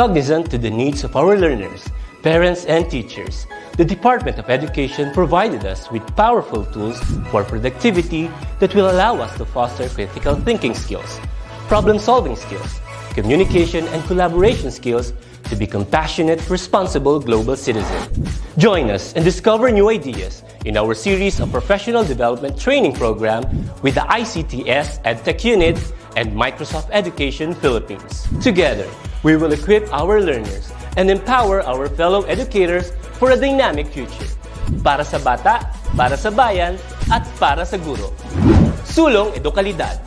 Cognizant to the needs of our learners, parents, and teachers, the Department of Education provided us with powerful tools for productivity that will allow us to foster critical thinking skills, problem-solving skills, communication and collaboration skills to be compassionate, responsible global citizens. Join us and discover new ideas in our series of professional development training program with the ICTS EdTech Unit and Microsoft Education Philippines. Together, we will equip our learners and empower our fellow educators for a dynamic future. Para sa bata, para sa bayan, at para sa guro. Sulong Edukalidad.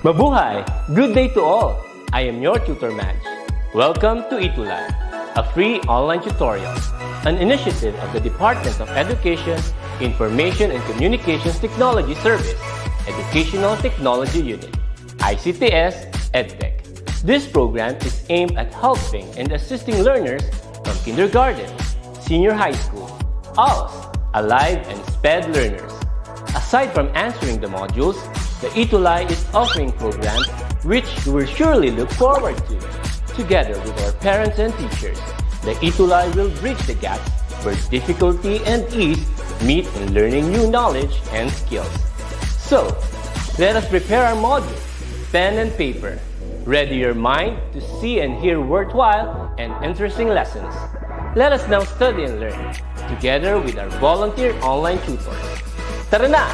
Mabuhay! Good day to all! I am your tutor Madge. Welcome to ETUlay, a free online tutorial, an initiative of the Department of Education, Information and Communications Technology Service, Educational Technology Unit, ICTS EdTech. This program is aimed at helping and assisting learners from kindergarten, senior high school, ALS, Alive and SPED learners. Aside from answering the modules, the ETUlay is offering programs which you will surely look forward to. Together with our parents and teachers, the ETUlay will bridge the gaps where difficulty and ease meet in learning new knowledge and skills. So, let us prepare our modules, pen and paper. Ready your mind to see and hear worthwhile and interesting lessons. Let us now study and learn, together with our volunteer online tutors. Tara na!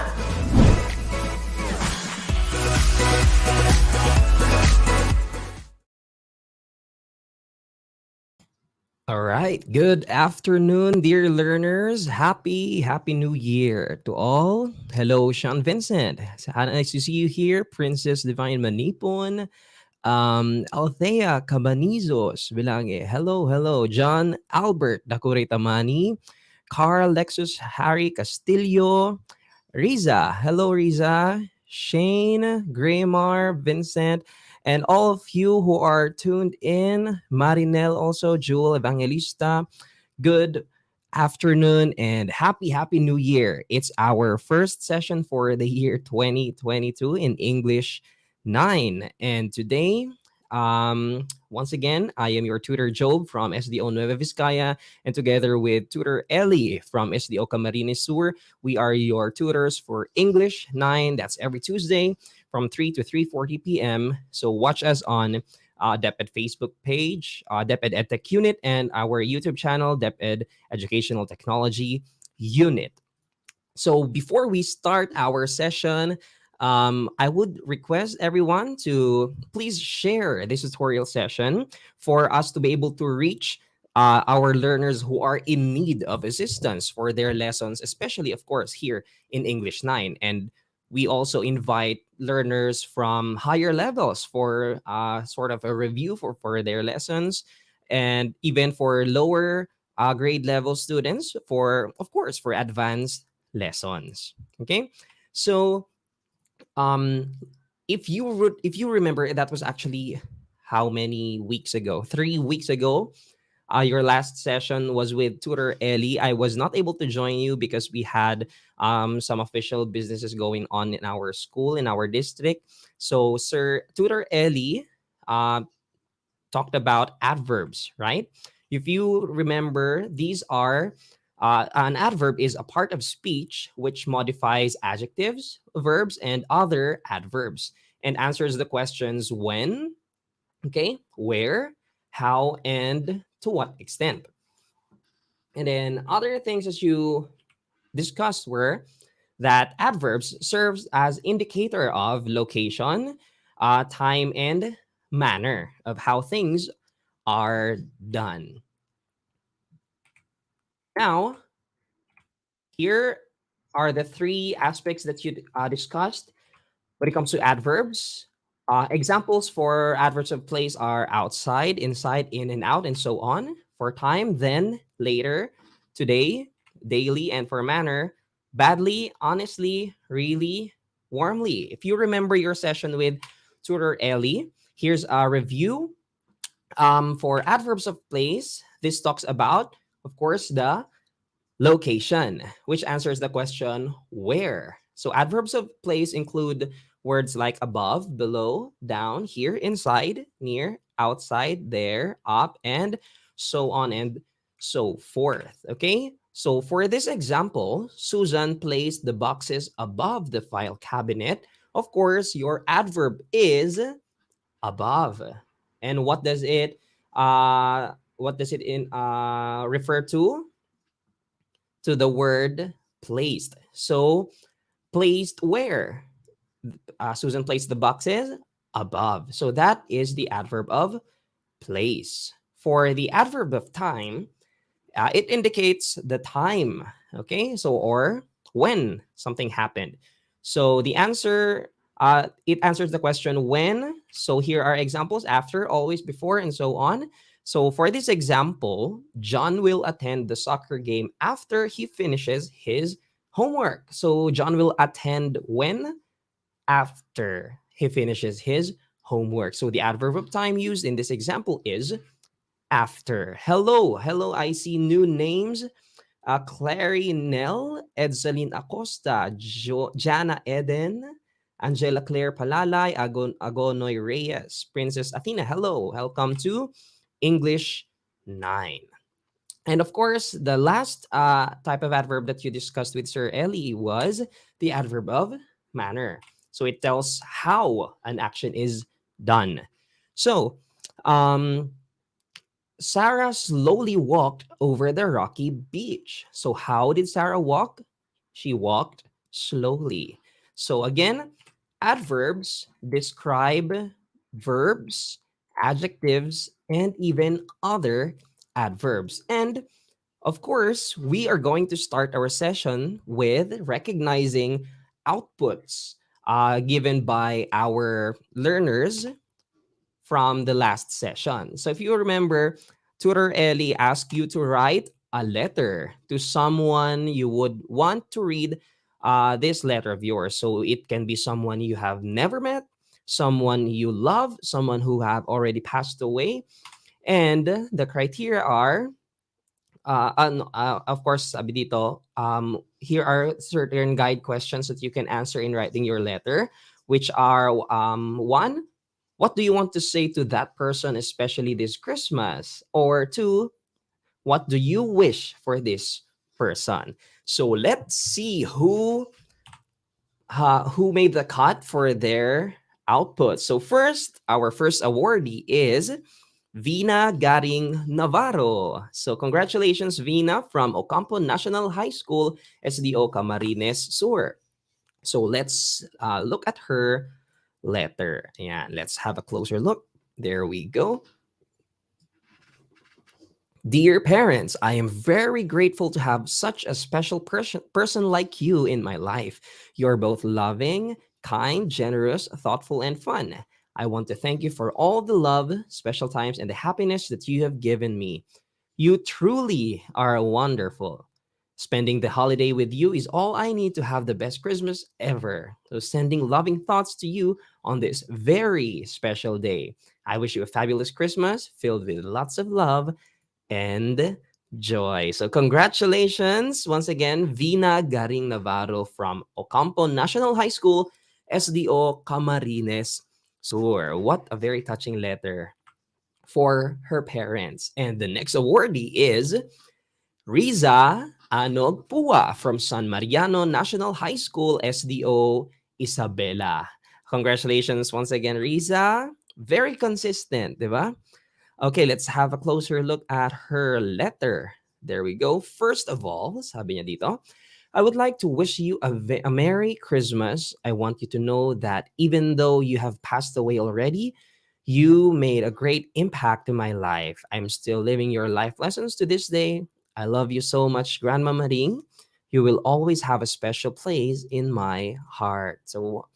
All right. Good afternoon, dear learners. Happy New Year to all. Hello, Sean Vincent. Nice to see you here. Princess Divine Manipon. Althea Cabanizos. Bilange. Hello. John Albert Dakure Tamani. Carl Lexus Harry Castillo. Riza. Hello, Riza. Shane, Graymar, Vincent, and all of you who are tuned in, Marinel also, Jewel Evangelista, good afternoon and happy New Year. It's our first session for the year 2022 in English 9. And today, once again, I am your tutor Job from SDO Nueva Vizcaya, and together with tutor Ellie from SDO Camarines Sur, we are your tutors for English 9. That's every Tuesday from 3 to 3:40 p.m. So watch us on DepEd Facebook page, DepEd EdTech Unit, and our YouTube channel, DepEd Educational Technology Unit. So before we start our session, I would request everyone to please share this tutorial session for us to be able to reach our learners who are in need of assistance for their lessons, especially, of course, here in English 9. And we also invite learners from higher levels for sort of a review for their lessons, and even for lower grade level students for, of course, for advanced lessons. Okay, so if you remember, that was actually how many weeks ago? 3 weeks ago. Your last session was with tutor Ellie. I was not able to join you because we had some official businesses going on in our school, in our district. So tutor Ellie talked about adverbs, right? If you remember, these are an adverb is a part of speech which modifies adjectives, verbs, and other adverbs and answers the questions when, okay, where, how, and to what extent. And then other things as you discussed were that adverbs serves as indicator of location, time, and manner of how things are done. Now, here are the 3 aspects that you discussed when it comes to adverbs. Examples for adverbs of place are outside, inside, in and out, and so on. For time, then, later, today, daily, and for manner, badly, honestly, really, warmly. If you remember your session with tutor Ellie, here's a review. For adverbs of place, this talks about, of course, the Location, which answers the question where. So adverbs of place include words like above, below, down, here, inside, near, outside, there, up, and so on and so forth. Okay? So for this example, Susan placed the boxes above the file cabinet. Of course, your adverb is above. And what does it in refer to the word placed. So placed where? Susan placed the boxes above. So that is the adverb of place. For the adverb of time, it indicates the time. Okay, so or when something happened. So the answer, it answers the question when. So here are examples: after, always, before, and so on. So for this example, John will attend the soccer game after he finishes his homework. So John will attend when? After he finishes his homework. So the adverb of time used in this example is after. Hello, hello. I see new names. Clary Nell, Edsalyn Acosta, Jana Eden, Angela Claire Palalay, Agonoy Reyes, Princess Athena. Hello, welcome to English 9. And of course, the last type of adverb that you discussed with Sir Ellie was the adverb of manner. So it tells how an action is done. So, Sarah slowly walked over the rocky beach. So, how did Sarah walk? She walked slowly. So, again, adverbs describe verbs, adjectives, and even other adverbs. And of course, we are going to start our session with recognizing outputs given by our learners from the last session. So if you remember, Tutor Ellie asked you to write a letter to someone you would want to read this letter of yours. So it can be someone you have never met, someone you love, someone who have already passed away. And the criteria are, of course, sabi dito, here are certain guide questions that you can answer in writing your letter, which are one, what do you want to say to that person, especially this Christmas? Or two, what do you wish for this person? So let's see who made the cut for their output. So first, our first awardee is Vina Garing Navarro. So congratulations, Vina, from Ocampo National High School, SDO Camarines Sur. So let's look at her letter. Yeah, let's have a closer look. There we go. Dear parents, I am very grateful to have such a special person like you in my life. You're both loving, kind, generous, thoughtful, and fun. I want to thank you for all the love, special times, and the happiness that you have given me. You truly are wonderful. Spending the holiday with you is all I need to have the best Christmas ever. So, sending loving thoughts to you on this very special day. I wish you a fabulous Christmas filled with lots of love and joy. So congratulations once again, Vina Garing Navarro from Ocampo National High School, SDO Camarines Sur. What a very touching letter for her parents. And the next awardee is Riza Anogpua from San Mariano National High School, SDO Isabela. Congratulations once again, Riza. Very consistent, di ba? Okay, let's have a closer look at her letter. There we go. First of all, sabi niya dito, I would like to wish you a Merry Christmas. I want you to know that even though you have passed away already, you made a great impact in my life. I'm still living your life lessons to this day. I love you so much, Grandma Maring. You will always have a special place in my heart. So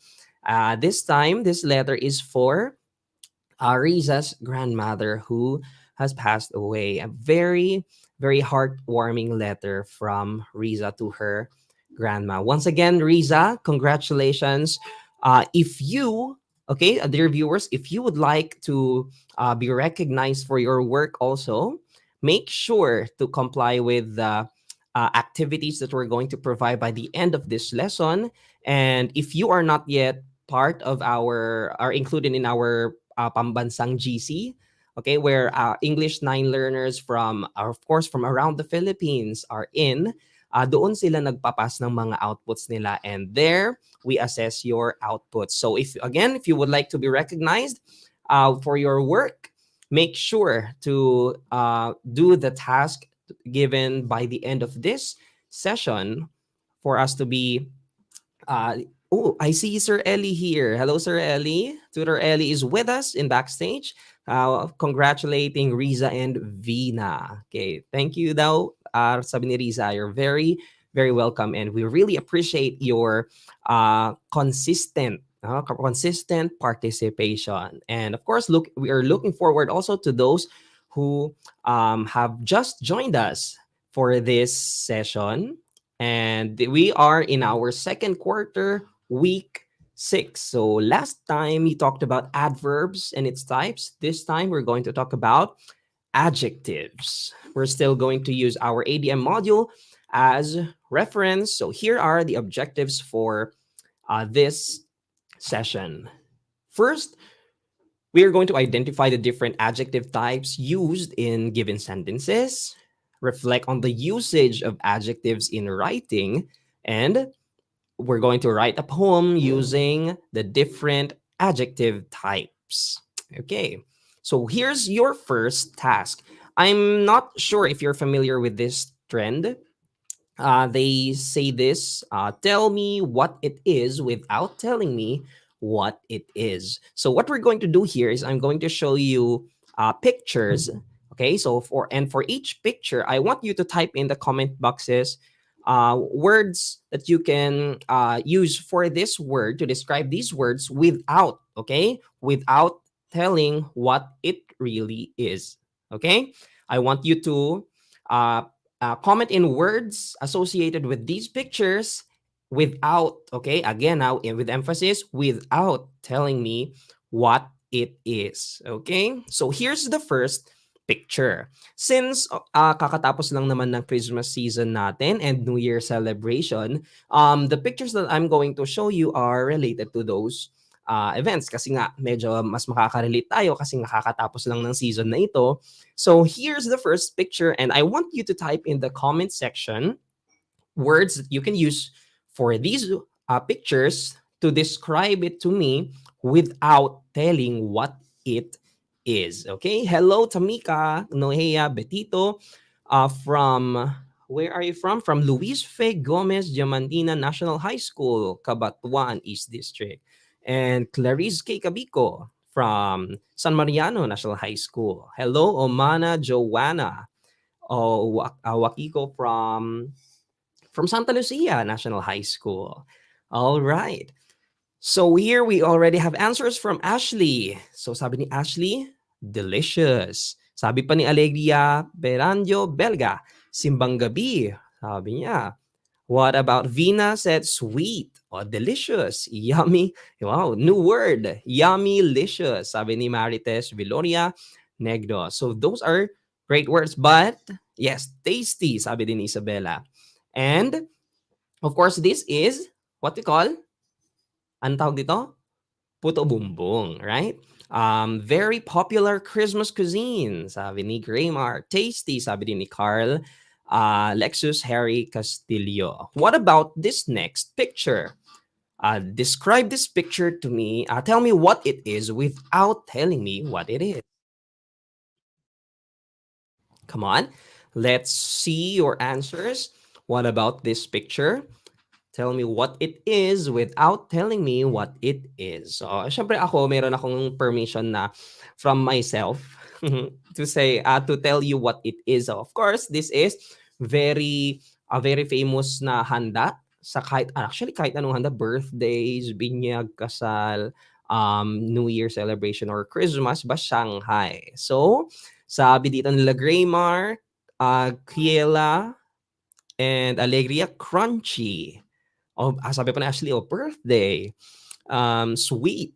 this time, this letter is for Riza's grandmother who has passed away. A very, very heartwarming letter from Riza to her grandma. Once again, Riza, congratulations. If you, okay, dear viewers, if you would like to be recognized for your work also, make sure to comply with the activities that we're going to provide by the end of this lesson. And if you are not yet part of are included in our Pambansang GC, okay, where English 9 learners from, of course, from around the Philippines are in, doon sila nagpapas ng mga outputs nila, and there we assess your outputs. So if you would like to be recognized for your work, make sure to do the task given by the end of this session for us to be I see Sir Ellie here. Hello, Sir Ellie. Tutor Ellie is with us in backstage. Congratulating Riza and Vina. Okay, thank you daw. Sabi ni Riza, you're very, very welcome, and we really appreciate your consistent participation. And of course, we are looking forward also to those who have just joined us for this session. And we are in our second quarter, week 6. So last time we talked about adverbs and its types. This time we're going to talk about adjectives. We're still going to use our ADM module as reference. So here are the objectives for this session. First, we are going to identify the different adjective types used in given sentences, reflect on the usage of adjectives in writing, and we're going to write a poem using the different adjective types. Okay, so here's your first task. I'm not sure if you're familiar with this trend. They say this, tell me what it is without telling me what it is. So what we're going to do here is I'm going to show you pictures. Okay, so for each picture, I want you to type in the comment boxes words that you can use for this word to describe these words without telling what it really is. Okay, I want you to comment in words associated with these pictures without, again, now with emphasis, without telling me what it is. Okay, so here's the first picture. Since kakatapos lang naman ng Christmas season natin and New Year celebration, the pictures that I'm going to show you are related to those events kasi nga medyo mas makaka-relate tayo kasi nakakatapos lang ng season na ito. So here's the first picture, and I want you to type in the comment section words that you can use for these pictures to describe it to me without telling what it is. Okay, hello Tamika, Nohea, Betito, from where are you from? From Luis Fe Gomez Diamantina National High School, Cabatuan East District. And Clarice K. Cabico from San Mariano National High School. Hello, Omana Joanna. Wakiko from Santa Lucia National High School. All right. So here we already have answers from Ashley. So sabi ni Ashley, delicious. Sabi pa ni Alegria Beranjo Belga, simbang gabi. Sabi niya. What about Vina said sweet or delicious, yummy. Wow, new word, yummy-licious. Sabi ni Marites Viloria Negro. So those are great words, but yes, tasty, sabi din ni Isabella. And of course, this is what we call, ang tawag dito? Puto bumbong, right? Very popular Christmas cuisine, sabi ni Graymar. Tasty, sabi din ni Carl. Lexus Harry Castillo. What about this next picture? Describe this picture to me. Tell me what it is without telling me what it is. Come on, let's see your answers. What about this picture? Tell me what it is without telling me what it is. So, syempre ako, meron akong permission na from myself to say, to tell you what it is. So, of course, this is very famous na handa sa kahit anong handa, birthdays, binyag, kasal, New Year celebration, or Christmas, ba Shanghai. So, sabi dito nila Graymar, Kiela, and Alegria, crunchy. Sabi pa na Ashley, birthday. Sweet.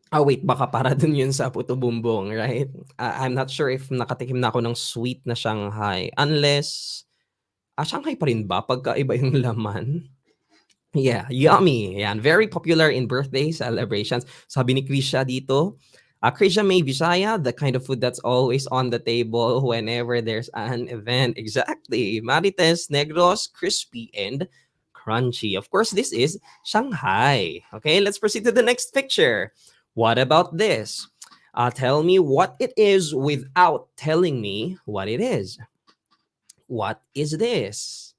Wait, baka para dun yun sa puto bumbong, right? I'm not sure if nakatikim na ako ng sweet na Shanghai. Unless, Shanghai pa rin ba pagka iba yung laman? Yeah, yummy. Yan, very popular in birthday celebrations. Sabi ni Krisha dito, Krisha May Visaya, the kind of food that's always on the table whenever there's an event. Exactly. Marites, Negros, crispy and crunchy. Of course, this is Shanghai. Okay, let's proceed to the next picture. What about this? Tell me what it is without telling me what it is. What is this?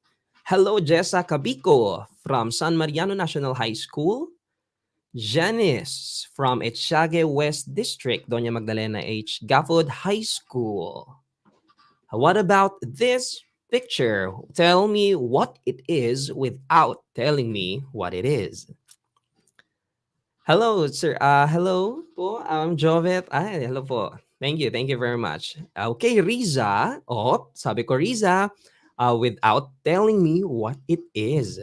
Hello, Jessa Cabico from San Mariano National High School. Janice from Etxage West District, Doña Magdalena H. Gafford High School. What about this picture? Tell me what it is without telling me what it is. Hello, sir. Hello po. I'm Jovet. Ay, hello po. Thank you. Thank you very much. Okay, Riza. Oh, sabi ko Riza, without telling me what it is.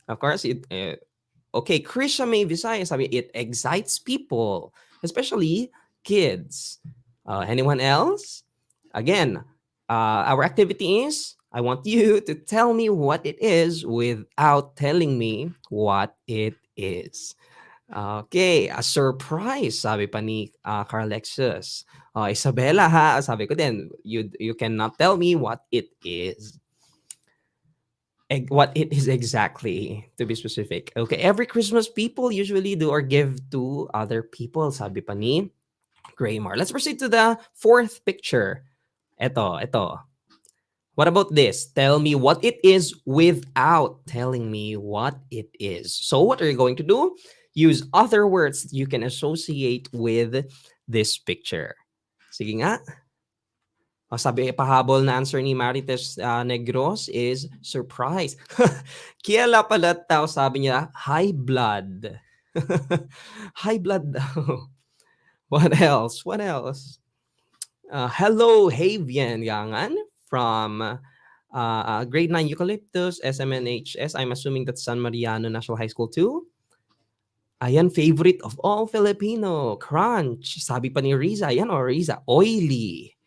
Of course, okay, Krisha May Visaya sabi, it excites people, especially kids. Anyone else? Again, our activity is, I want you to tell me what it is without telling me what it is. Okay, a surprise, sabi pa ni Carlexus. Isabella ha, sabi ko din, you cannot tell me what it is. What it is exactly, to be specific. Okay, every Christmas people usually do or give to other people, sabi pa ni Graymar. Let's proceed to the fourth picture. Ito. What about this? Tell me what it is without telling me what it is. So what are you going to do? Use other words that you can associate with this picture. Sige nga. Sabi, pahabol na answer ni Marites Negros is surprise. Kiala pala tao, sabi niya, high blood. High blood daw. What else? Hello, Havian Yangan from grade 9 Eucalyptus, SMNHS. I'm assuming that's San Mariano National High School too. Ayan, favorite of all Filipino. Crunch. Sabi pa ni Riza. Ayan, Riza. Oily.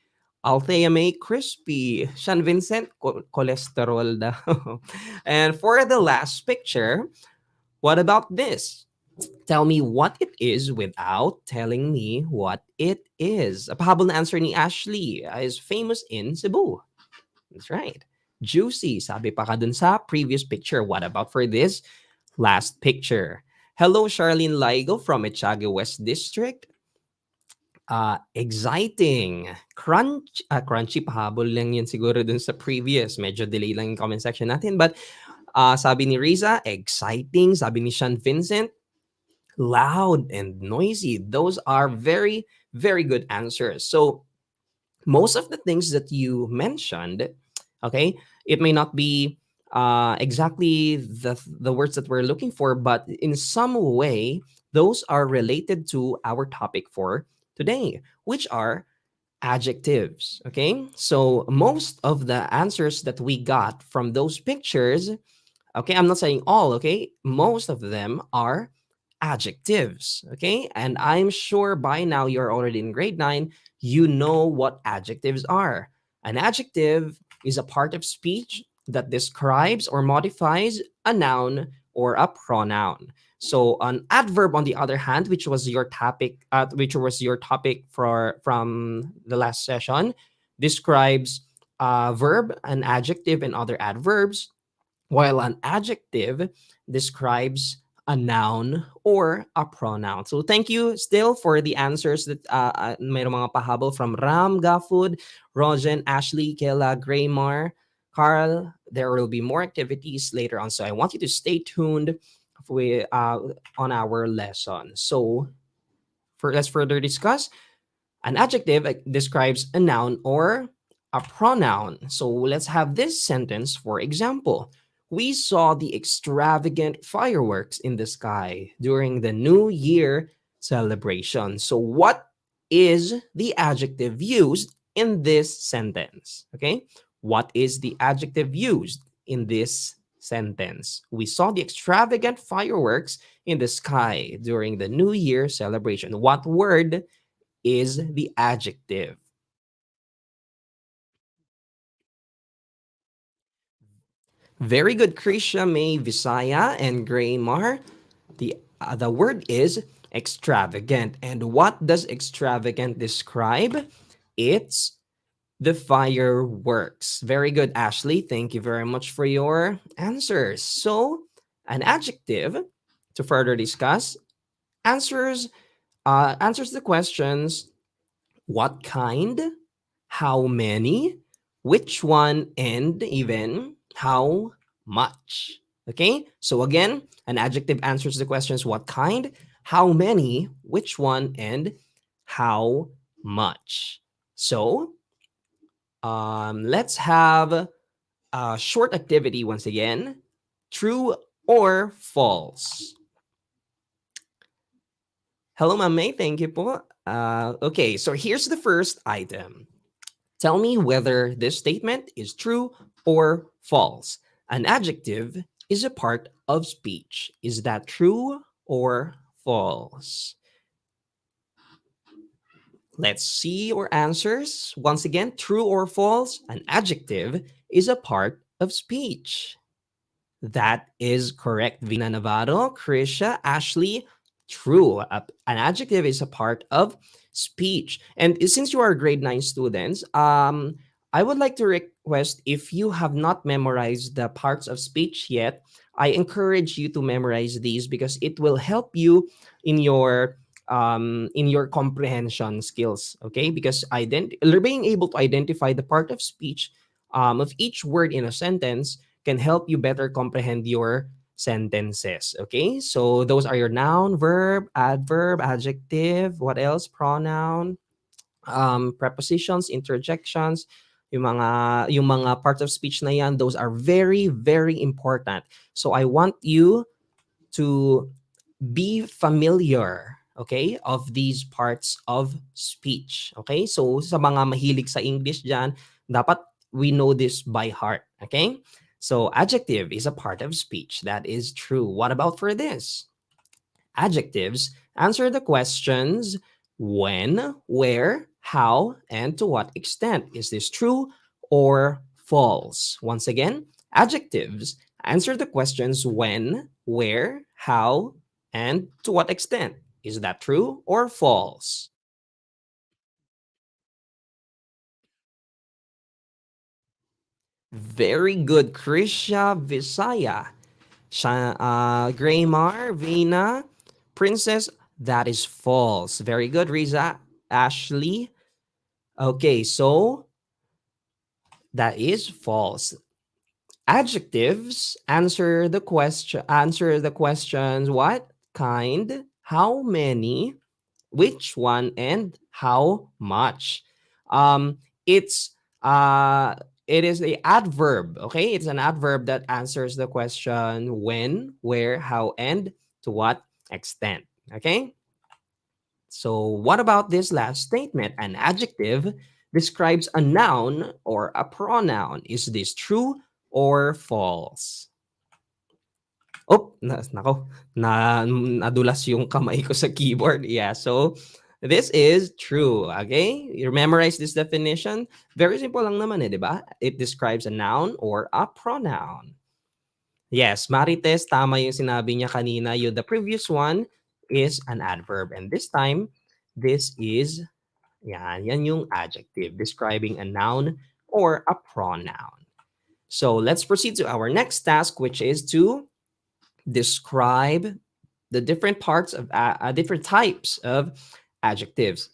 Althea May, crispy. Sean Vincent, cholesterol daw. And for the last picture, what about this? Tell me what it is without telling me what it is. A pahabol na answer ni Ashley is famous in Cebu. That's right. Juicy, sabi pa ka dun sa previous picture. What about for this last picture? Hello, Charlene Laigo from Etxage West District. Exciting. Crunchy, pahabol lang yun siguro dun sa previous. Medyo delay lang yung comment section natin. But sabi ni Riza, exciting. Sabi ni Sean Vincent, loud and noisy. Those are very, very good answers. So most of the things that you mentioned, okay, it may not be exactly the words that we're looking for, but in some way, those are related to our topic for today, which are adjectives. Okay, so most of the answers that we got from those pictures, okay, I'm not saying all, okay, most of them are adjectives. Okay, and I'm sure by now you're already in grade 9, you know what adjectives are. An adjective is a part of speech that describes or modifies a noun or a pronoun. So an adverb, on the other hand, which was your topic, from the last session, describes a verb, an adjective, and other adverbs, while an adjective describes a noun or a pronoun. So thank you still for the answers that mayroong mga pahabol from Ram, Gafud, Rogen, Ashley, Kela, Graymar, Carl. There will be more activities later on. So I want you to stay tuned on our lesson. So let's further discuss. An adjective describes a noun or a pronoun. So let's have this sentence, for example. We saw the extravagant fireworks in the sky during the New Year celebration. So what is the adjective used in this sentence? Okay, what is the adjective used in this sentence? We saw the extravagant fireworks in the sky during the New Year celebration. What word is the adjective? Very good, Krisha, May, Visaya, and Graymar. The word is extravagant. And what does extravagant describe? It's the fireworks. Very good, Ashley. Thank you very much for your answers. So, an adjective to further discuss answers answers the questions what kind, how many, which one, and even how much. Okay, so again, an adjective answers the questions what kind, how many, which one, and how much. So let's have a short activity once again. True or false? Hello, Ma'am May. Thank you po. Okay, so here's the first item. Tell me whether this statement is true or false. An adjective is a part of speech. Is that true or false? Let's see your answers. Once again, true or false? An adjective is a part of speech. That is correct, Vina Navarro, Krisha, Ashley. True. An adjective is a part of speech. And since you are grade 9 students, I would like to request if you have not memorized the parts of speech yet, I encourage you to memorize these because it will help you in your comprehension skills. Okay, because being able to identify the part of speech of each word in a sentence can help you better comprehend your sentences. Okay, so those are your noun, verb, adverb, adjective, what else? Pronoun, prepositions, interjections, yung mga parts of speech na yan, those are very, very important. So I want you to be familiar, okay, of these parts of speech. Okay, so sa mga mahilig sa English dyan, dapat we know this by heart. Okay, so adjective is a part of speech. That is true. What about for this? Adjectives answer the questions when, where, how, and to what extent. Is this true or false? Once again, adjectives answer the questions when, where, how, and to what extent. Is that true or false? Very good, Krisha, Visaya, Graymar, Vina, Princess. That is false. Very good, Riza, Ashley. Okay, so that is false. Adjectives answer the questions what kind, how many, which one, and how much. It's it is the adverb. Okay, it's an adverb that answers the question when, where, how, and to what extent. Okay, so what about this last statement? An adjective describes a noun or a pronoun. Is this true or false? Oh, nako, nadulas yung kamay ko sa keyboard. Yeah, so this is true. Okay, you memorize this definition. Very simple lang naman di ba? It describes a noun or a pronoun. Yes, Marites, tama yung sinabi niya kanina. The previous one is an adverb. And this time, this is, yan yung adjective describing a noun or a pronoun. So let's proceed to our next task, which is to describe the different parts of different types of adjectives.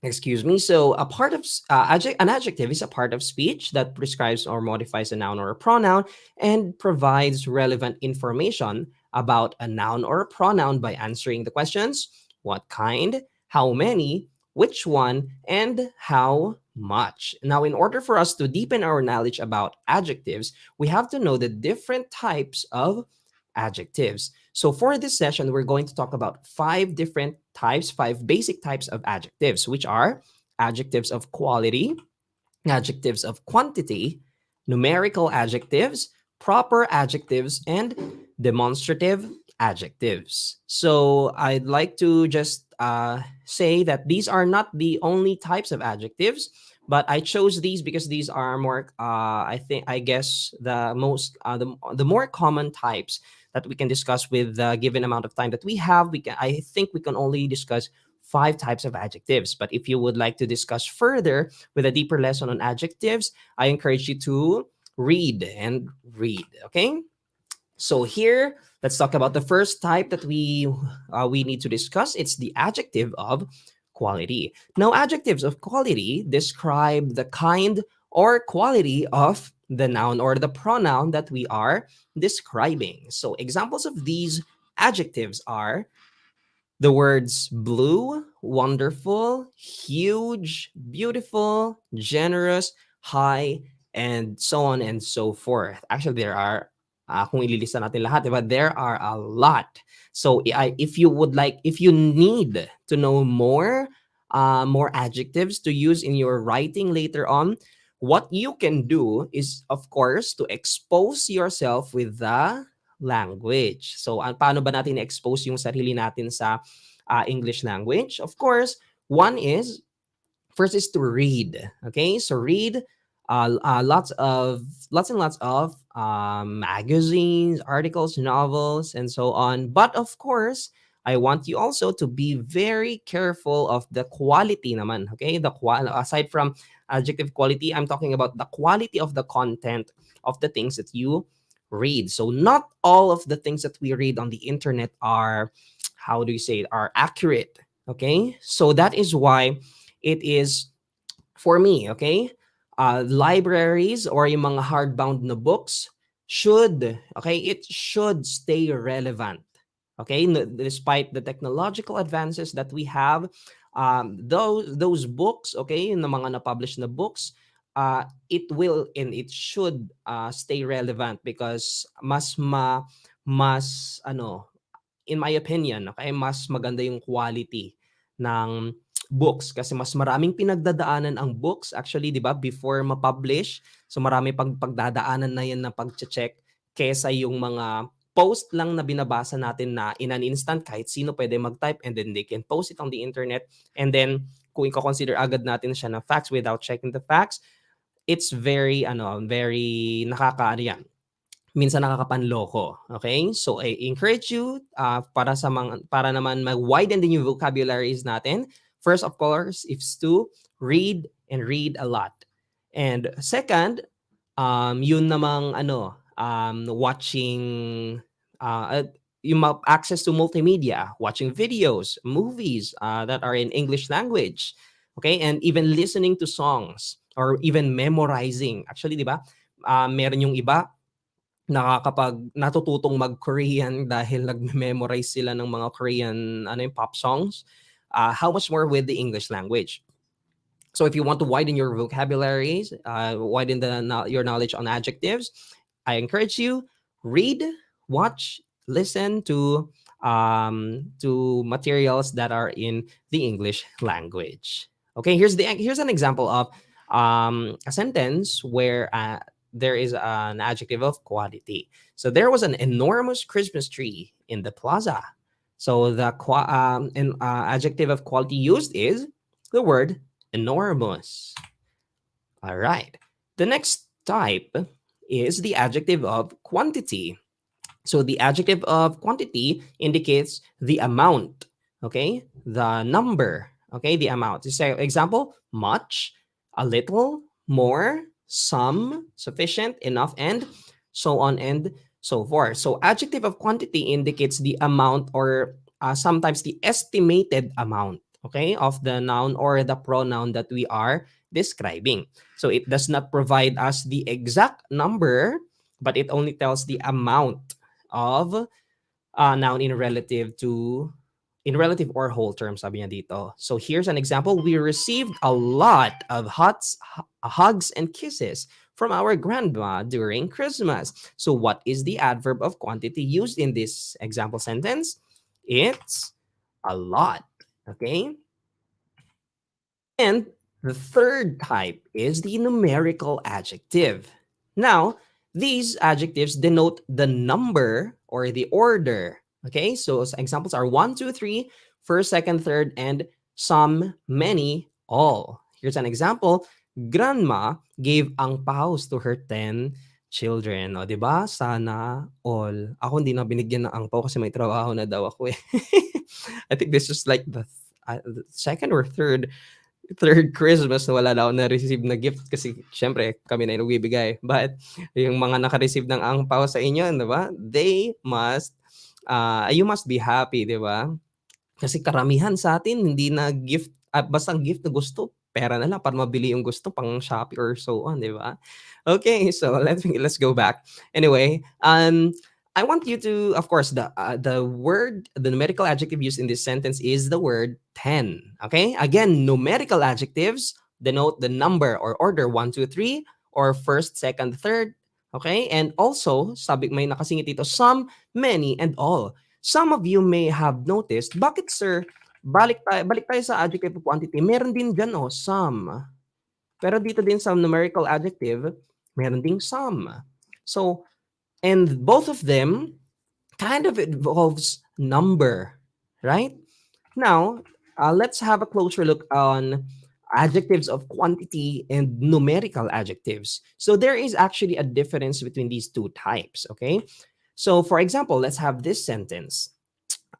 Excuse me. So an adjective is a part of speech that prescribes or modifies a noun or a pronoun and provides relevant information about a noun or a pronoun by answering the questions: what kind, how many, which one, and how much. Now, in order for us to deepen our knowledge about adjectives, we have to know the different types of adjectives. So for this session, we're going to talk about five basic types of adjectives, which are adjectives of quality, adjectives of quantity, numerical adjectives, proper adjectives, and demonstrative adjectives. So I'd like to just say that these are not the only types of adjectives. But I chose these because these are more, I guess, the most, the more common types that we can discuss with the given amount of time that we have. I think we can only discuss 5 types of adjectives. But if you would like to discuss further with a deeper lesson on adjectives, I encourage you to read and read. Okay. So here, let's talk about the first type that we need to discuss. It's the adjective of quality. Now, adjectives of quality describe the kind or quality of the noun or the pronoun that we are describing. So examples of these adjectives are the words blue, wonderful, huge, beautiful, generous, high, and so on and so forth. Actually, there are, kung ililista natin lahat, diba, there are a lot. So if you would like, if you need to know more adjectives to use in your writing later on, what you can do is, of course, to expose yourself with the language. So, paano ba natin expose yung sarili natin sa English language? Of course, one is, first is to read. Okay, so read lots and lots of magazines, articles, novels, and so on. But of course, I want you also to be very careful of the quality naman. Okay, aside from adjective quality, I'm talking about the quality of the content of the things that you read. So not all of the things that we read on the internet are, how do you say it, are accurate. Okay, so that is why it is, for me, okay, libraries or yung mga hardbound na books should, okay, it should stay relevant. Okay, despite the technological advances that we have, those books, okay, yung mga na-publish na books, it will and it should stay relevant because mas ano, in my opinion, okay, mas maganda yung quality ng books kasi mas maraming pinagdadaanan ang books actually, 'di ba, before ma-publish. So marami pagdadaanan na 'yan na pagche-check kaysa yung mga post lang na binabasa natin na in an instant kahit sino pwede mag-type and then they can post it on the internet, and then kung i-consider agad natin siya na facts without checking the facts, it's very very nakakaano yan, minsan nakakapanloko. Okay? So I encourage you para naman mag-widen din yung vocabularies natin. First, of course, is to read and read a lot. And second, yun namang watching yung access to multimedia, watching videos, movies that are in English language. Okay? And even listening to songs or even memorizing. Actually, di ba? Meron yung iba natututong mag-Korean dahil nag-memorize sila ng mga Korean yung pop songs. How much more with the English language? So if you want to widen your vocabularies, widen your knowledge on adjectives, I encourage you, read, watch, listen to materials that are in the English language. Okay, here's an example of a sentence where there is an adjective of quality. So there was an enormous Christmas tree in the plaza. So the adjective of quality used is the word enormous. All right. The next type is the adjective of quantity. So the adjective of quantity indicates the amount, okay? The number, okay? The amount. So example, much, a little, more, some, sufficient, enough, and so on and so forth. So adjective of quantity indicates the amount or sometimes the estimated amount, okay, of the noun or the pronoun that we are describing. So it does not provide us the exact number, but it only tells the amount of noun in relative or whole terms, sabi niya dito. So here's an example. We received a lot of hugs and kisses from our grandma during Christmas. So what is the adverb of quantity used in this example sentence? It's a lot, okay? And the third type is the numerical adjective. Now, these adjectives denote the number or the order. Okay, so examples are 1, 2, 3, first, second, third, and some, many, all. Here's an example. Grandma gave ang paus to her 10 children. O, di ba? Sana all. Ako hindi na binigyan ng angpao kasi may trabaho na daw ako eh. I think this is like the second or third Christmas na wala na ako na-receive na gift kasi syempre kami na yung nagbibigay. But yung mga naka-receive ng angpao sa inyo, di ba? You must be happy, di ba? Kasi karamihan sa atin hindi na gift basta ang gift na gusto, pera na lang para mabili yung gusto pang Shopee or so on, di ba? Okay, so let's go back. Anyway, I want you to, of course, the numerical adjective used in this sentence is the word 10. Okay? Again, numerical adjectives denote the number or order 1, 2, 3, or first, second, third. Okay? And also, sabi may nakasingit dito, some, many, and all. Some of you may have noticed, bakit sir, balik tayo sa adjective of quantity, meron din dyan, some. Pero dito din sa numerical adjective, meron ding some. So, and both of them kind of involves number, right? Now, let's have a closer look on adjectives of quantity and numerical adjectives. So there is actually a difference between these two types, okay? So for example, let's have this sentence.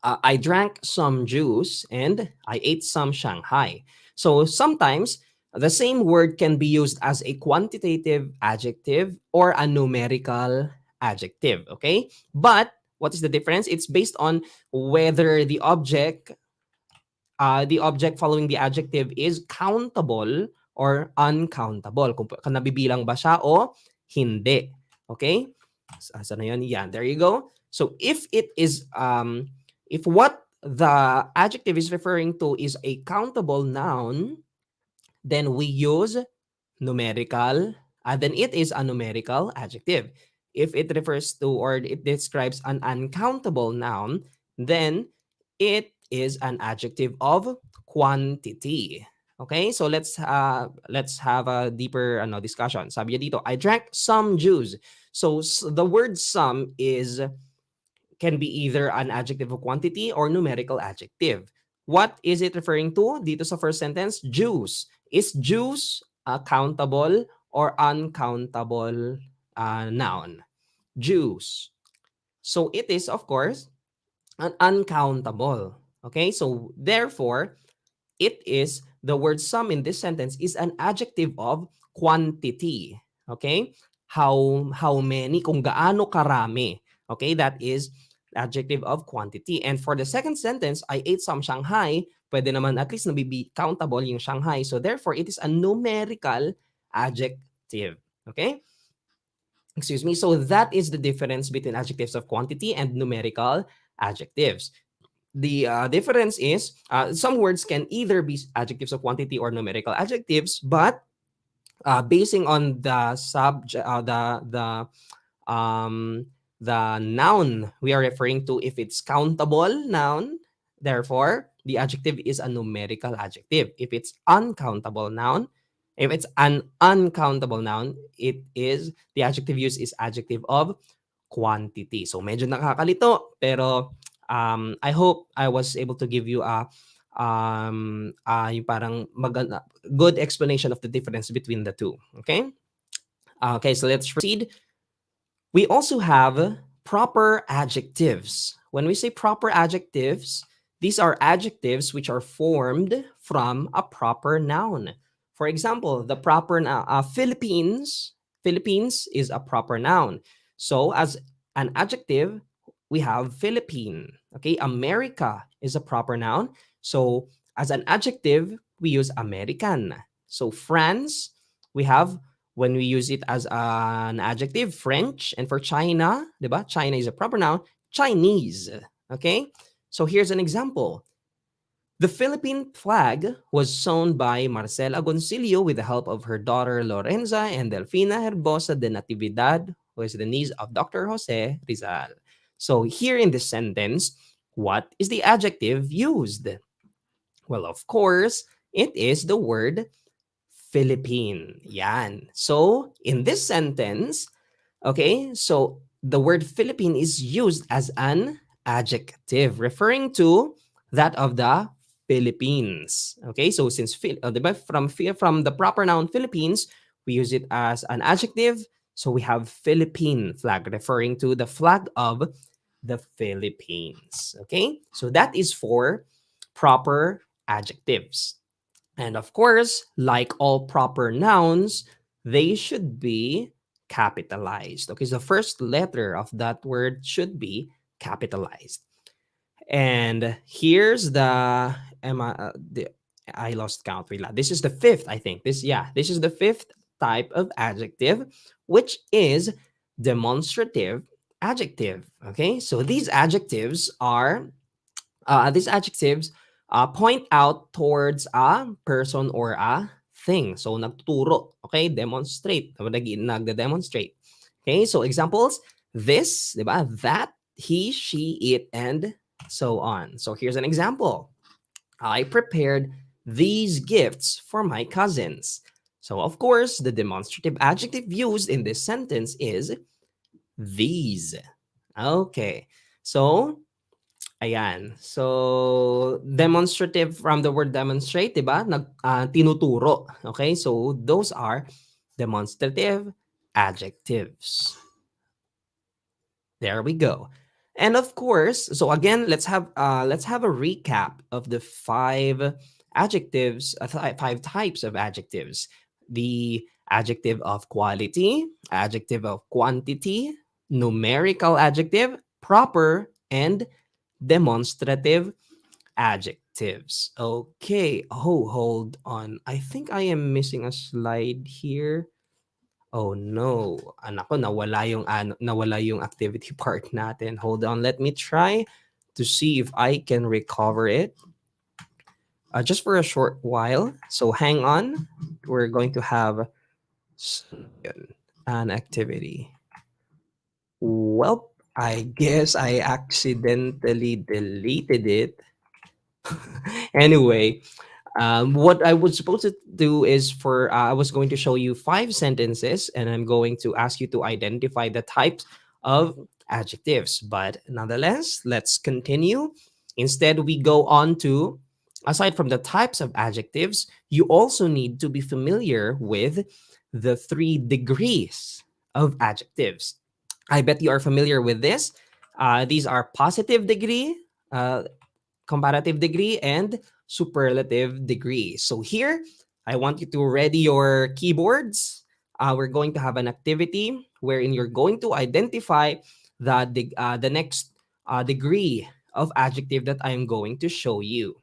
I drank some juice and I ate some Shanghai. So sometimes the same word can be used as a quantitative adjective or a numerical adjective, okay? But what is the difference? It's based on whether the object following the adjective is countable or uncountable. Kung nabibilang ba siya o hindi. Okay? Saan na yun? Yan. There you go. So if it is, if what the adjective is referring to is a countable noun, then we use numerical, then it is a numerical adjective. If it refers to or it describes an uncountable noun, then it is an adjective of quantity. Okay, so let's have a deeper discussion. Sabi niya dito, I drank some juice. So the word some can be either an adjective of quantity or numerical adjective. What is it referring to? Dito sa first sentence, juice. Is juice a countable or uncountable noun? Juice. So it is, of course, an uncountable. Okay, so therefore, it is the word some in this sentence is an adjective of quantity. Okay, how many, kung gaano karami. Okay, that is adjective of quantity. And for the second sentence, I ate some Shanghai, pwede naman at least nabibi countable yung Shanghai. So therefore, it is a numerical adjective. Okay? Excuse me. So that is the difference between adjectives of quantity and numerical adjectives. The difference is some words can either be adjectives of quantity or numerical adjectives, but basing on the noun we are referring to, if it's countable noun, therefore the adjective is a numerical adjective. If it's uncountable noun, if it's an uncountable noun, it is the adjective used is adjective of quantity. So medyo nakakalito, pero I hope I was able to give you yung parang good explanation of the difference between the two. Okay? Okay, so let's proceed. We also have proper adjectives. When we say proper adjectives, these are adjectives which are formed from a proper noun. For example, the proper Philippines is a proper noun. So as an adjective, we have Philippine. Okay, America is a proper noun. So as an adjective, we use American. So France, we have, when we use it as an adjective, French. And for China, diba? China is a proper noun, Chinese. Okay? So here's an example. The Philippine flag was sewn by Marcela Goncillo with the help of her daughter Lorenza and Delfina Herbosa de Natividad, who is the niece of Dr. Jose Rizal. So here in this sentence, what is the adjective used? Well, of course, it is the word Philippine. Yan. So in this sentence, okay, so the word Philippine is used as an adjective referring to that of the Philippines. Okay, so since diba, from the proper noun Philippines, we use it as an adjective. So we have Philippine flag, referring to the flag of the Philippines. Okay, so that is for proper adjectives. And of course, like all proper nouns, they should be capitalized. Okay, so the first letter of that word should be capitalized. And here's I lost count. Wait, this is the fifth, I think. This is the fifth type of adjective, which is demonstrative adjective. Okay, so these adjectives point out towards a person or a thing. So nagtuturo, okay? Demonstrate. Nagde-demonstrate. Okay, so examples, this, diba? That, he, she, it, and so on. So here's an example. I prepared these gifts for my cousins. So of course, the demonstrative adjective used in this sentence is these. Okay. So ayan. So, demonstrative from the word demonstrate, di ba? Tinuturo. Okay? So, those are demonstrative adjectives. There we go. And of course, so again, let's have a recap of the five adjectives, five types of adjectives. The adjective of quality, adjective of quantity, numerical adjective, proper, and demonstrative adjectives. Okay. Oh, hold on. I think I am missing a slide here. Oh no. Anak ko, nawala yung activity part natin. Hold on. Let me try to see if I can recover it. Just for a short while. So hang on. We're going to have an activity. Well, I guess I accidentally deleted it. Anyway, what I was supposed to do is I was going to show you five sentences, and I'm going to ask you to identify the types of adjectives. But nonetheless, let's continue. Instead, we go on to, aside from the types of adjectives, you also need to be familiar with the 3 degrees of adjectives. I bet you are familiar with this. These are positive degree, comparative degree, and superlative degree. So here, I want you to ready your keyboards. We're going to have an activity wherein you're going to identify the next degree of adjective that I'm going to show you.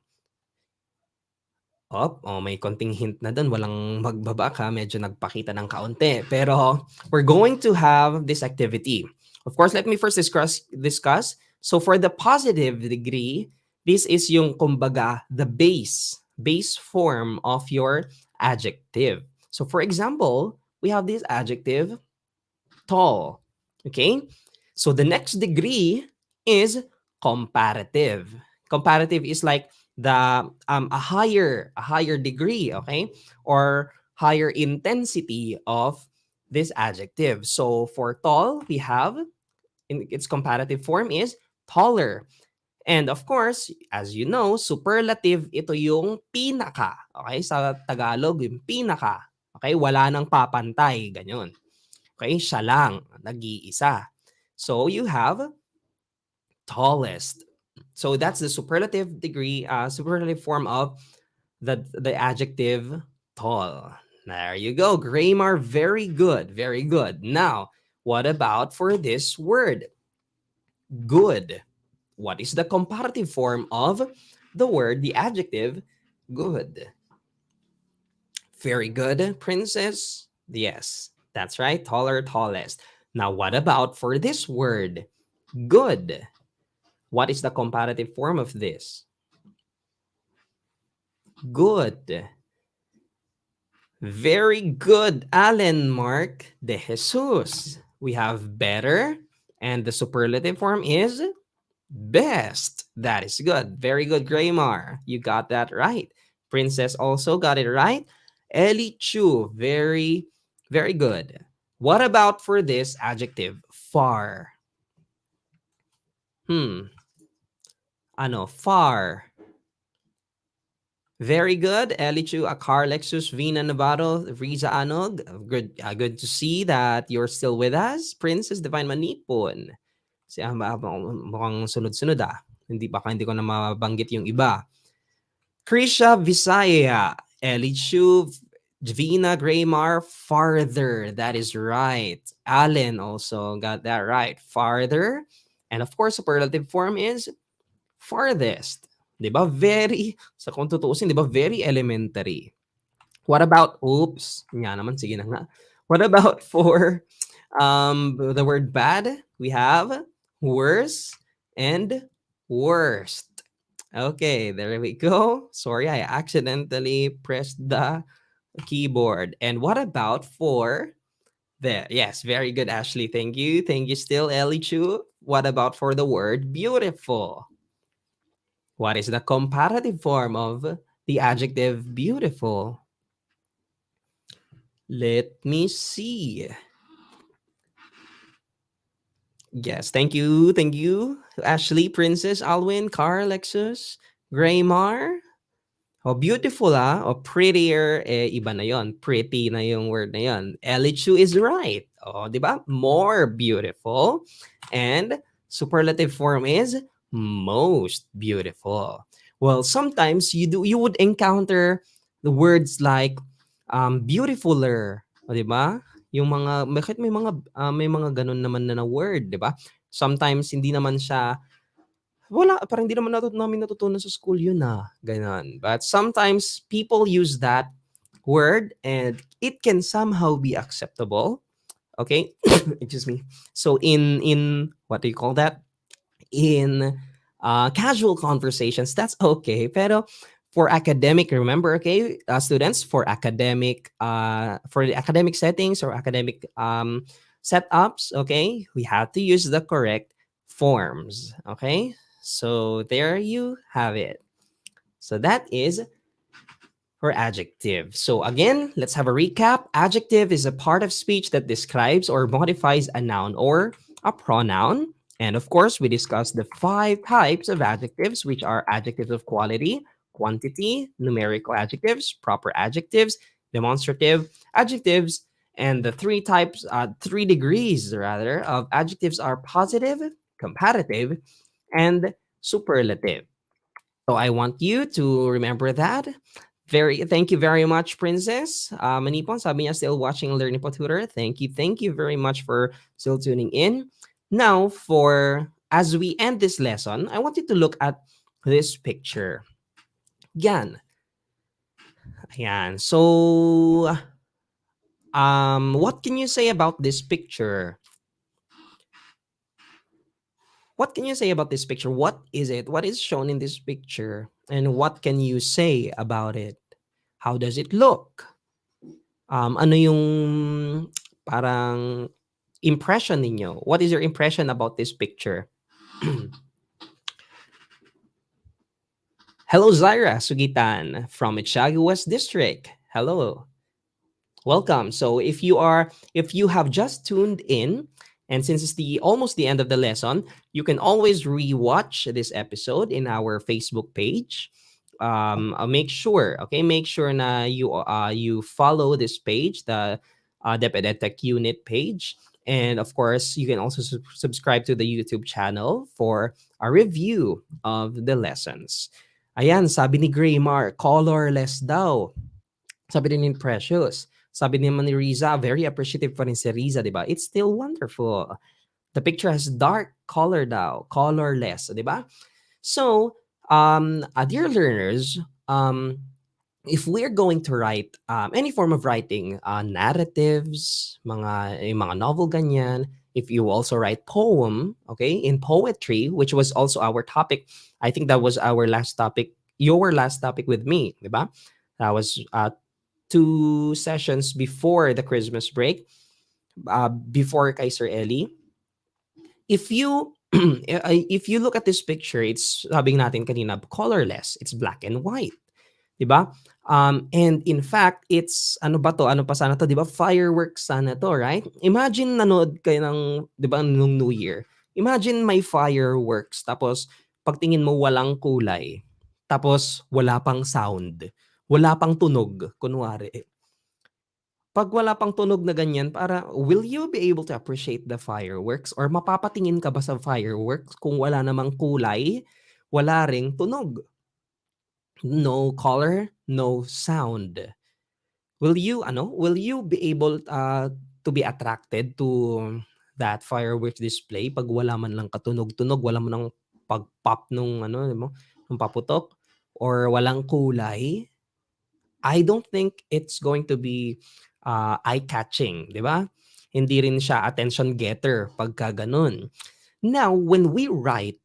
May konting hint na dun. Walang magbabak ha. Medyo nagpakita ng kaunti. Pero we're going to have this activity. Of course, let me first discuss. So for the positive degree, this is yung kumbaga the base form of your adjective. So for example, we have this adjective tall. Okay? So the next degree is comparative. Comparative is like a higher degree, okay? Or higher intensity of this adjective. So for tall, we have in its comparative form is taller. And of course, as you know, superlative, ito yung pinaka. Okay? Sa Tagalog, yung pinaka. Okay? Wala nang papantay. Ganyan. Okay? Siya lang. Nag-iisa. So, you have tallest. So, that's the superlative degree, superlative form of the adjective tall. There you go. Grammar, very good. Very good. Now, what about for this word? Good. What is the comparative form of the adjective good? Very good, princess. Yes, that's right. Taller, tallest. Now, what about for this word? Good. What is the comparative form of this? Good. Very good, Alan Mark de Jesus. We have better, and the superlative form is best. That is good. Very good, Grammar. You got that right. Princess also got it right. Ellie Chu, very, very good. What about for this adjective? Far. Far. Very good. Elichu Akar Lexus Vina Navarro Riza Anog. Good to see that you're still with us. Princess Divine Manipon. Mukhang sunod-sunod ah. Hindi ko na mabanggit yung iba. Krisha Visaya. Elichu Javina Graymar Farther. That is right. Allen also got that right. Farther. And of course, superlative form is farthest. Diba? Kung tutuusin, diba? Very elementary. What about, oops, nga naman, sige na nga. What about for the word bad? We have worse and worst. Okay, there we go. Sorry, I accidentally pressed the keyboard. And what about for the, yes, very good, Ashley. Thank you. Thank you still, Ellie Chu. What about for the word beautiful? What is the comparative form of the adjective beautiful? Let me see. Yes, thank you. Thank you. Ashley, Princess, Alwin, Carl, Lexus, Graymar. Oh, beautiful O prettier, iba na yon. Pretty na yung word na yon. Elichu is right. Oh, di ba? More beautiful. And superlative form is most beautiful. Well, sometimes you would encounter the words like beautifuler. O, di ba? Yung mga, bakit may mga ganun naman na word, di ba? Sometimes hindi naman siya wala, parang hindi naman namin natutunan sa school yun ganon. But sometimes people use that word and it can somehow be acceptable. Okay, excuse me. So in what do you call that? In casual conversations, that's okay. Pero for academic, remember, okay, students, for the academic settings or academic setups, okay, we have to use the correct forms. Okay, so there you have it. So that is for adjective. So again, let's have a recap. Adjective is a part of speech that describes or modifies a noun or a pronoun. And of course, we discussed the 5 types of adjectives, which are adjectives of quality, quantity, numerical adjectives, proper adjectives, demonstrative adjectives, and the 3 degrees rather of adjectives are positive, comparative, and superlative. So I want you to remember that. Thank you very much, Princess. Manipon, sabi niya still watching Learning po Tutor. Thank you very much for still tuning in. Now, as we end this lesson, I want you to look at this picture. Yan. Ayan. So, what can you say about this picture? What can you say about this picture? What is it? What is shown in this picture? And what can you say about it? How does it look? Ano yung parang impression ninyo? What is your impression about this picture? Hello, Zaira Sugitan from Itiaga West District. Hello. Welcome. So if you have just tuned in, and since it's almost the end of the lesson, you can always rewatch this episode in our Facebook page. Make sure na you follow this page, the DepEd Ed Unit page. And of course, you can also subscribe to the YouTube channel for a review of the lessons. Ayan, sabi ni Graymar, colorless daw. Sabi din ni Precious. Sabi naman ni Riza, very appreciative pa rin si Riza, di ba? It's still wonderful. The picture has dark color daw, colorless, di ba? So, dear learners, if we're going to write any form of writing, narratives, mga novel ganyan, if you also write poem, okay, in poetry, which was also our topic, I think that was our last topic, your last topic with me, di ba? That was 2 sessions before the Christmas break, before kay Sir Ellie. If you look at this picture, it's sabi natin kanina, colorless. It's black and white. Diba? And in fact, it's ano ba to? Ano pa sana to? Diba? Fireworks sana to, right? Imagine nanood kayo ng, diba, nung New Year. Imagine may fireworks tapos pagtingin mo walang kulay. tapos wala pang sound, wala pang tunog, kunwari. Pag wala pang tunog na ganyan, para will you be able to appreciate the fireworks or mapapatingin ka ba sa fireworks kung wala namang kulay, wala ring tunog? No color, no sound. Will you be able to be attracted to that fireworks display pag wala man lang katunog-tunog, wala man lang pag-pop nung ano mo, nung paputok or walang kulay? I don't think it's going to be eye-catching, 'di ba? Hindi rin siya attention getter pagka ganun. Now, when we write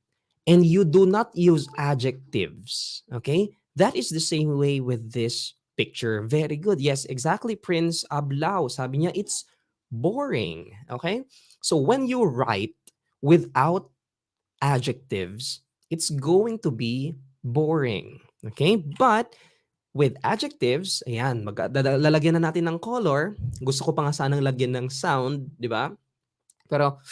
and you do not use adjectives, okay? That is the same way with this picture. Very good. Yes, exactly, Prince Ablao. Sabi niya, it's boring, okay? So when you write without adjectives, it's going to be boring, okay? But with adjectives, ayan, lalagyan na natin ng color. Gusto ko pa nga sanang lagyan ng sound, di ba? Pero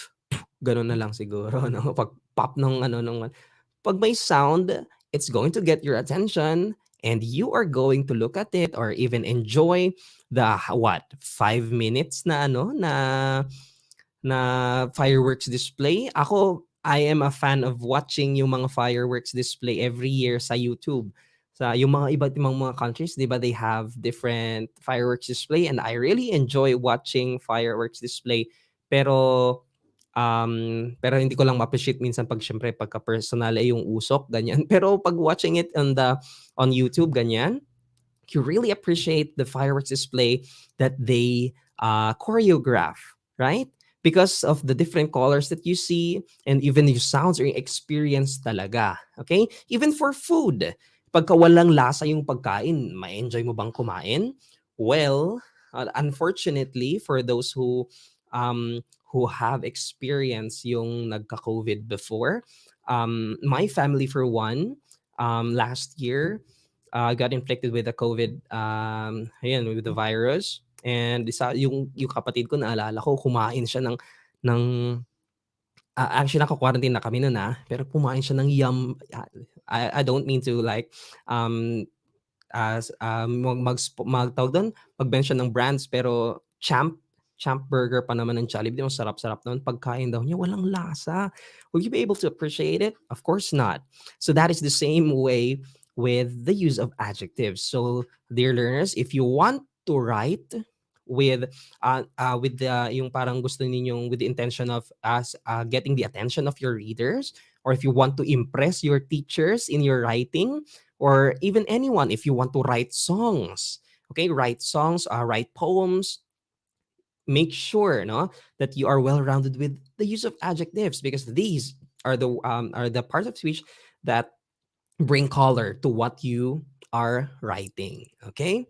gano'n na lang siguro 'no, pag pop nung ano nung pag may sound, it's going to get your attention and you are going to look at it or even enjoy the what, 5 minutes na ano, na fireworks display. Ako, I am a fan of watching yung mga fireworks display every year sa YouTube. Sa yung mga iba't ibang mga countries, 'di ba, they have different fireworks display and I really enjoy watching fireworks display. Pero pero hindi ko lang ma-appreciate minsan pag siyempre pagka personal yung usok ganyan. Pero pag watching it on YouTube ganyan, you really appreciate the fireworks display that they choreograph, right? Because of the different colors that you see and even your sounds or yung experience talaga. Okay? Even for food. Pagka walang lasa yung pagkain, ma-enjoy mo bang kumain? Well, unfortunately, for those who have experienced yung nagka-COVID before, my family for one, last year, got infected with the COVID, ayan, with the virus. And isa yung kapatid ko naalala ko kumain siya ng actually naka-quarantine na kami no'n, pero kumain siya ng I don't mean to like, um, tawag do'n, mag-mention ng brands pero Champ Burger pa naman ng Jollibee, 'di ba sarap-sarap no'n. Pagkain daw niya walang lasa. Will you be able to appreciate it? Of course not. So that is the same way with the use of adjectives. So, dear learners, if you want to write with the yung parang gusto ninyong with the intention of us getting the attention of your readers, or if you want to impress your teachers in your writing, or even anyone, if you want to write songs, okay, write songs, write poems, make sure no that you are well rounded with the use of adjectives because these are the parts of speech that bring color to what you are writing. Okay,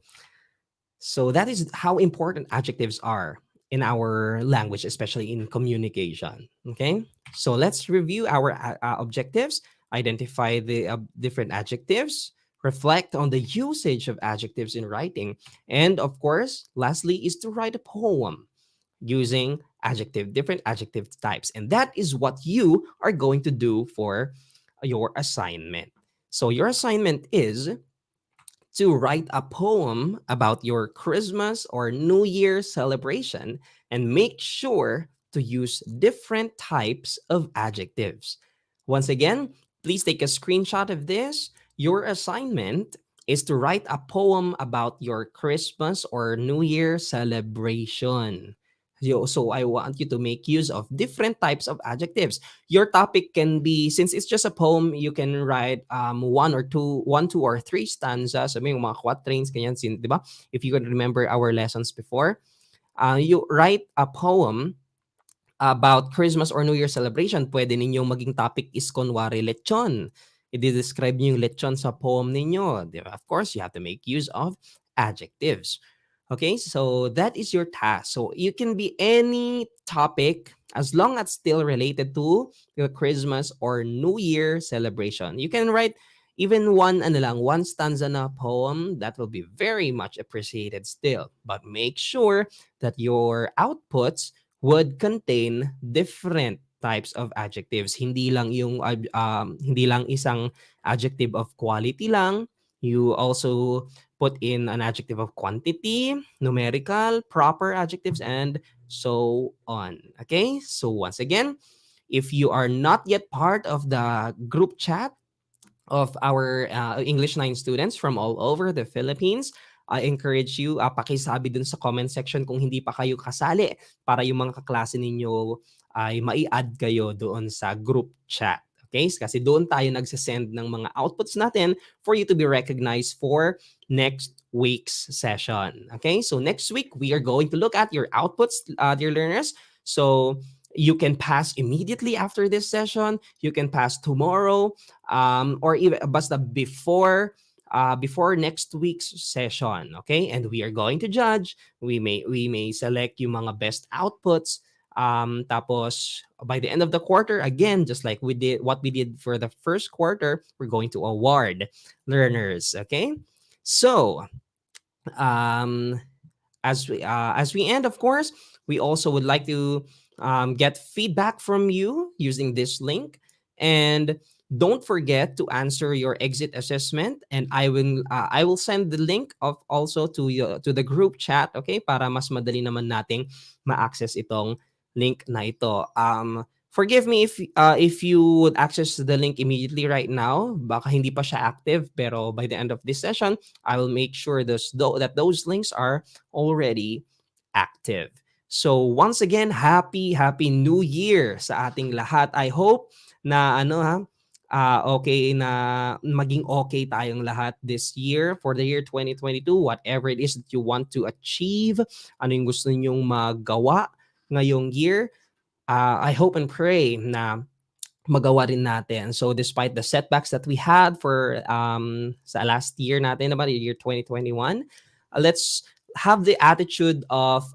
so that is how important adjectives are in our language, especially in communication. Okay, so let's review our objectives, identify the different adjectives, reflect on the usage of adjectives in writing, and of course, lastly, is to write a poem using different adjective types. And that is what you are going to do for your assignment. So your assignment is to write a poem about your Christmas or New Year celebration and make sure to use different types of adjectives. Once again, please take a screenshot of this. Your assignment is to write a poem about your Christmas or New Year celebration. So I want you to make use of different types of adjectives. Your topic can be, since it's just a poem, you can write one, two, or three stanzas. Sabi yung mga quatrains, ganyan, di ba? If you can remember our lessons before, you write a poem about Christmas or New Year celebration. Pwede ninyong maging topic is kunwari lechon. I-describe niyo yung lechon sa poem ninyo. Di ba? Of course, you have to make use of adjectives. Okay, so that is your task. So you can be any topic as long as still related to your Christmas or New Year celebration. You can write even one stanza na poem. That will be very much appreciated still. But make sure that your outputs would contain different types of adjectives. Hindi lang isang adjective of quality lang. You also put in an adjective of quantity, numerical, proper adjectives, and so on. Okay? So once again, if you are not yet part of the group chat of our English 9 students from all over the Philippines, I encourage you, pakisabi dun sa comment section kung hindi pa kayo kasali para yung mga kaklase ninyo ay mai-add kayo doon sa group chat. Okay? Kasi doon tayo nagsasend ng mga outputs natin for you to be recognized for next week's session. Okay? So next week, we are going to look at your outputs, dear learners. So you can pass immediately after this session. You can pass tomorrow, or even basta before next week's session. Okay, and we are going to judge. We may select yung mga best outputs. Tapos by the end of the quarter, again, just like we did for the first quarter, we're going to award learners. Okay, so as we end, of course, we also would like to get feedback from you using this link, and don't forget to answer your exit assessment, and I will send the link of also to the group chat, okay, para mas madali naman nating ma-access itong link na ito. Forgive me if you would access the link immediately right now, baka hindi pa siya active, pero by the end of this session, I will make sure that those links are already active. So once again, happy New Year sa ating lahat. I hope na okay na maging okay tayong lahat this year for the year 2022. Whatever it is that you want to achieve, ano yung gusto ninyong magawa ngayong year, I hope and pray na magawa rin natin. So despite the setbacks that we had for sa last year natin, about the year 2021, let's have the attitude of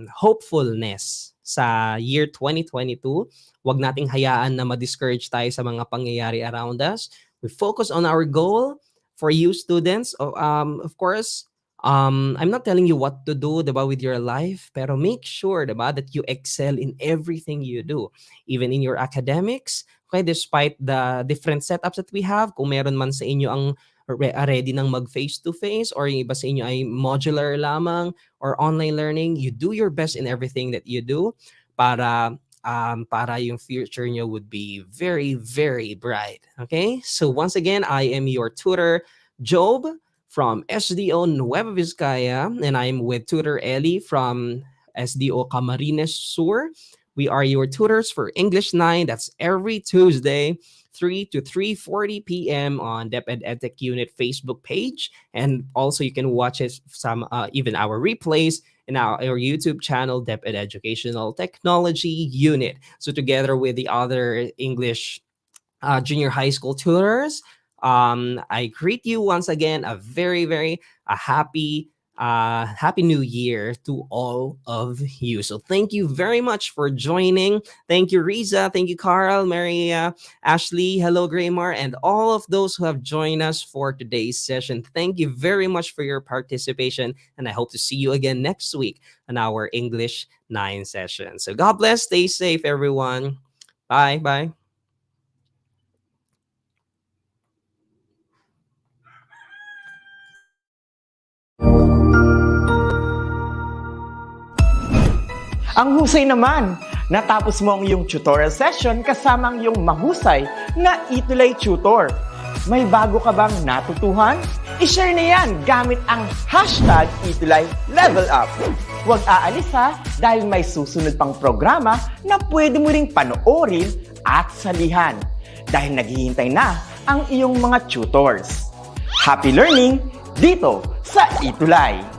hopefulness sa year 2022. Huwag nating hayaan na ma-discourage tayo sa mga pangyayari around us. We focus on our goal. For you students, of course, I'm not telling you what to do, diba, with your life, pero make sure, diba, that you excel in everything you do, even in your academics. Okay, despite the different setups that we have, kung meron man sa inyo ang ready nang mag face-to-face, or yung iba sa inyo ay modular lamang or online learning, you do your best in everything that you do para yung future nyo would be very, very bright. Okay? So once again, I am your tutor, Job, from SDO Nueva Vizcaya, and I'm with tutor Ellie from SDO Camarines Sur. We are your tutors for English 9. That's every Tuesday, 3 to 3:40 p.m. on DepEd EdTech Unit Facebook page. And also you can watch it even our replays in our YouTube channel, DepEd Educational Technology Unit. So together with the other English junior high school tutors, I greet you once again a very, very happy New Year to all of you. So thank you very much for joining. Thank you, Riza. Thank you, Carl, Maria, Ashley. Hello, Graymar, and all of those who have joined us for today's session. Thank you very much for your participation, and I hope to see you again next week on our English 9 session. So God bless. Stay safe, everyone. Bye. Bye. Ang husay naman! Natapos mo ang iyong tutorial session kasama ang iyong mahusay na ETUlay tutor. May bago ka bang natutuhan? I-share na yan gamit ang hashtag #ETUlayLevelUp. Huwag aalis ha, dahil may susunod pang programa na pwede mo ring panoorin at salihan. Dahil naghihintay na ang iyong mga tutors. Happy learning dito sa ETUlay!